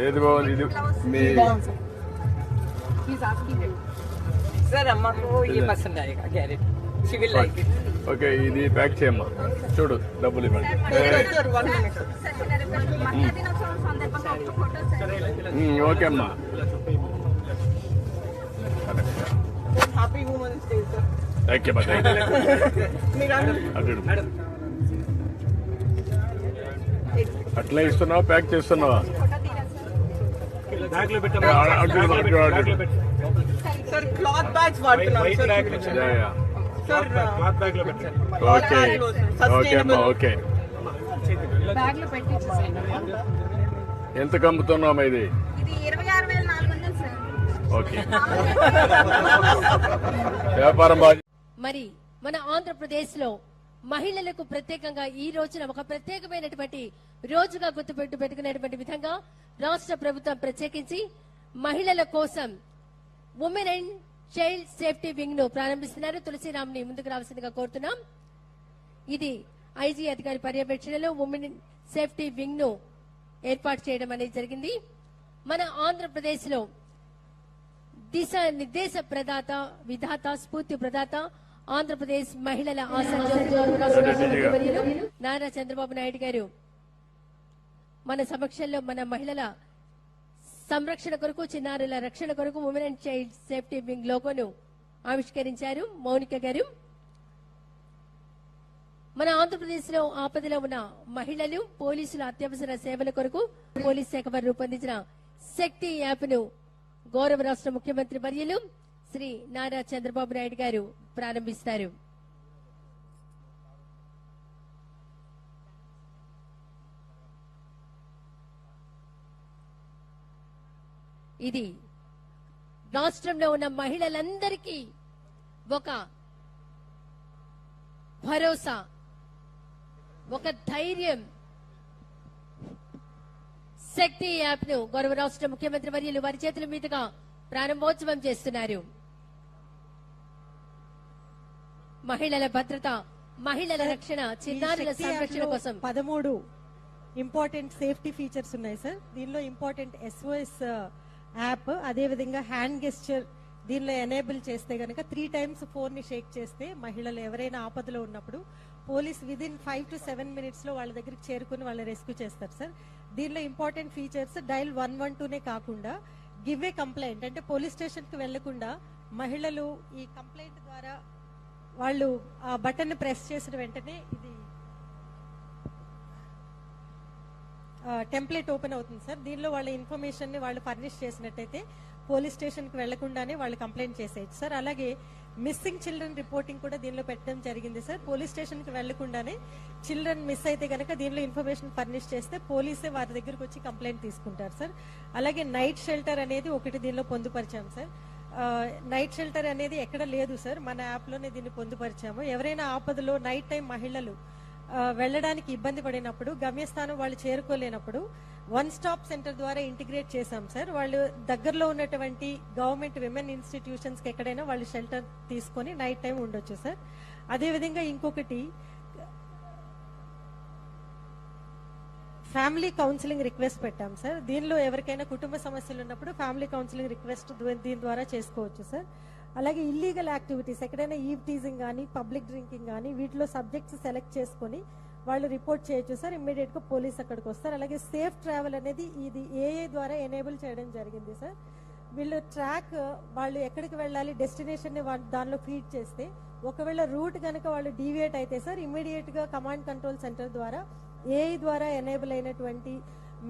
ఏది బాగుంది? ఇది మీ सर अम्मा को ये पसंद आएगा guarantee she will like it okay, ఇది ప్యాక్ చేయమ్మా. చూడు, డబ్బులు ఇవ్వండి. ఓకే అమ్మా. Happy women's day sir thank you. అట్లా ఇస్తున్నావా, ప్యాక్ చేస్తున్నావా? सर क्लॉथ बैग्स వాడుతున్నాం सर सर क्लॉथ बैग లో పెట్టండి. ఓకే ఓకే అమ్మా. ఓకే, బ్యాగ్ లో పెట్టి ఇచ్చేసేయండి. ఎంత కమ్ముతున్నామా ఇది? ఇది 26,400 సార్. ఓకే, వ్యాపారం బాగా. మరి మన ఆంధ్రప్రదేశ్ లో మహిళలకు ప్రత్యేకంగా ఈ రోజున ఒక ప్రత్యేకమైనటువంటి రోజుగా పెట్టుకునేటువంటి విధంగా రాష్ట్ర ప్రభుత్వం ప్రత్యేకించి మహిళల కోసం women and child safety wing ను ప్రారంభిస్తున్నారు. తులసిరామ్ని ముందుకు రావాల్సిందిగా కోరుతున్నాం. ఇది ఐజీ అధికారి పర్యవేక్షణలో ఉమెన్ సేఫ్టీ వింగ్ ను ఏర్పాటు చేయడం అనేది జరిగింది. మన ఆంధ్రప్రదేశ్ లో దిశ నిర్దేశ ప్రదాత, విధాత, స్ఫూర్తి ప్రదాత ఆంధ్రప్రదేశ్ మహిళల నారా చంద్రబాబు నాయుడు గారు మన సమక్షంలో మన మహిళల సంరక్షణ కొరకు, చిన్నారుల రక్షణ కొరకు women and child safety wing లోగోను ఆవిష్కరించారు మౌనిక గారు. మన ఆంధ్రప్రదేశ్ లో ఆపదలో ఉన్న మహిళలు, పోలీసుల అత్యవసర సేవల కొరకు పోలీస్ శాఖ వారు రూపొందించిన శక్తి యాప్ ను గౌరవ రాష్ట్ర ముఖ్యమంత్రి వర్యులు శ్రీ నారా చంద్రబాబు నాయుడు గారు ప్రారంభిస్తారు. ఇది రాష్ట్రంలో ఉన్న మహిళలందరికీ ఒక భరోసా, ఒక ధైర్యం. శక్తి యాప్ ను గౌరవ రాష్ట్ర ముఖ్యమంత్రి వర్యులు వారి చేతుల మీదుగా ప్రారంభోత్సవం చేస్తున్నారు. మహిళల భద్రత, మహిళల రక్షణ, చిన్నారుల సంరక్షణ కోసం 13 ఇంపార్టెంట్ సేఫ్టీ ఫీచర్స్ ఉన్నాయి సార్. దీనిలో ఇంపార్టెంట్ SOS యాప్, అదే విధంగా హ్యాండ్ గెస్చర్ దీనిలో ఎనేబుల్ చేస్తే గనక 3 times ఫోన్ ని షేక్ చేస్తే మహిళలు ఎవరైనా ఆపదలో ఉన్నప్పుడు పోలీస్ విదిన్ 5 to 7 minutes లో వాళ్ళ దగ్గరికి చేరుకుని వాళ్ళ రెస్క్యూ చేస్తారు సార్. దీనిలో ఇంపార్టెంట్ ఫీచర్స్ డైల్ 112నే కాకుండా గివ్ ఏ కంప్లైంట్, అంటే పోలీస్ స్టేషన్ కి వెళ్లకుండా మహిళలు ఈ కంప్లైంట్ ద్వారా వాళ్ళు ఆ బటన్ ప్రెస్ చేసిన వెంటనే ఇది టెంప్లెట్ ఓపెన్ అవుతుంది సార్. దీనిలో వాళ్ళ ఇన్ఫర్మేషన్ ని వాళ్ళు ఫర్నిష్ చేసినట్టయితే పోలీస్ స్టేషన్ కి వెళ్లకుండానే వాళ్ళు కంప్లైంట్ చేసేయచ్చు సార్. అలాగే మిస్సింగ్ చిల్డ్రన్ రిపోర్టింగ్ కూడా దీనిలో పెట్టడం జరిగింది సార్. పోలీస్ స్టేషన్ కి వెళ్లకుండానే చిల్డ్రన్ మిస్ అయితే గనక దీనిలో ఇన్ఫర్మేషన్ ఫర్నిష్ చేస్తే పోలీసే వారి దగ్గరకు వచ్చి కంప్లైంట్ తీసుకుంటారు సార్. అలాగే నైట్ షెల్టర్ అనేది ఒకటి దీనిలో పొందుపరిచాం సార్. నైట్ షెల్టర్ అనేది ఎక్కడ లేదు సార్, మన యాప్ లోనే దీన్ని పొందుపరిచాము. ఎవరైనా ఆపదలో నైట్ టైం మహిళలు వెళ్లడానికి ఇబ్బంది పడినప్పుడు, గమ్యస్థానం వాళ్ళు చేరుకోలేనప్పుడు 1 stop సెంటర్ ద్వారా ఇంటిగ్రేట్ చేశాం సార్. వాళ్ళు దగ్గరలో ఉన్నటువంటి గవర్నమెంట్ విమెన్ ఇన్స్టిట్యూషన్స్ కి ఎక్కడైనా వాళ్ళు షెల్టర్ తీసుకొని నైట్ టైం ఉండొచ్చు సార్. అదేవిధంగా ఇంకొకటి ఫ్యామిలీ కౌన్సిలింగ్ రిక్వెస్ట్ పెట్టాం సార్. దీనిలో ఎవరికైనా కుటుంబ సమస్యలు ఉన్నప్పుడు ఫ్యామిలీ కౌన్సిలింగ్ రిక్వెస్ట్ దీని ద్వారా చేసుకోవచ్చు సార్. అలాగే ఇల్లీగల్ యాక్టివిటీస్, ఎక్కడైనా ఈవ్ టీజింగ్ కానీ పబ్లిక్ డ్రింకింగ్ కానీ వీటిలో సబ్జెక్ట్స్ సెలెక్ట్ చేసుకుని వాళ్ళు రిపోర్ట్ చేయొచ్చు సార్. ఇమ్మీడియట్ గా పోలీస్ అక్కడికి వస్తారు. అలాగే సేఫ్ ట్రావెల్ అనేది ఇది ఏఏ ద్వారా ఎనేబుల్ చేయడం జరిగింది సార్. వీళ్ళు ట్రాక్ వాళ్ళు ఎక్కడికి వెళ్ళాలి డెస్టినేషన్ ని దానిలో ఫీడ్ చేస్తే ఒకవేళ రూట్ కనుక వాళ్ళు డీవియేట్ అయితే సార్ ఇమ్మీడియట్ గా కమాండ్ కంట్రోల్ సెంటర్ ద్వారా ఏఐ ద్వారా ఎనేబుల్ అయినటువంటి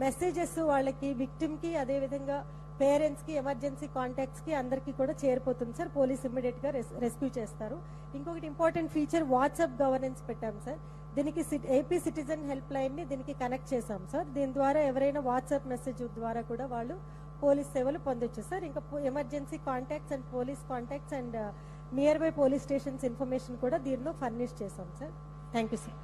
మెసేజెస్ వాళ్ళకి, విక్టిమ్ కి, అదే విధంగా పేరెంట్స్ కి, ఎమర్జెన్సీ కాంటాక్ట్స్ కి అందరికీ కూడా చేరిపోతుంది సార్. పోలీస్ ఇమ్మీడియట్ గా రెస్క్యూ చేస్తారు. ఇంకొకటి ఇంపార్టెంట్ ఫీచర్ వాట్సాప్ గవర్నెన్స్ పెట్టాం సార్. దీనికి ఏపీ సిటిజన్ హెల్ప్ లైన్ ని దీనికి కనెక్ట్ చేశాం సార్. దీని ద్వారా ఎవరైనా వాట్సాప్ మెసేజ్ ద్వారా కూడా వాళ్ళు పోలీస్ సేవలు పొందొచ్చు సార్. ఇంకా emergency contacts and police contacts and near by police stations information కూడా దీనిలో ఫర్నిష్ చేశాం సార్. Thank you sir.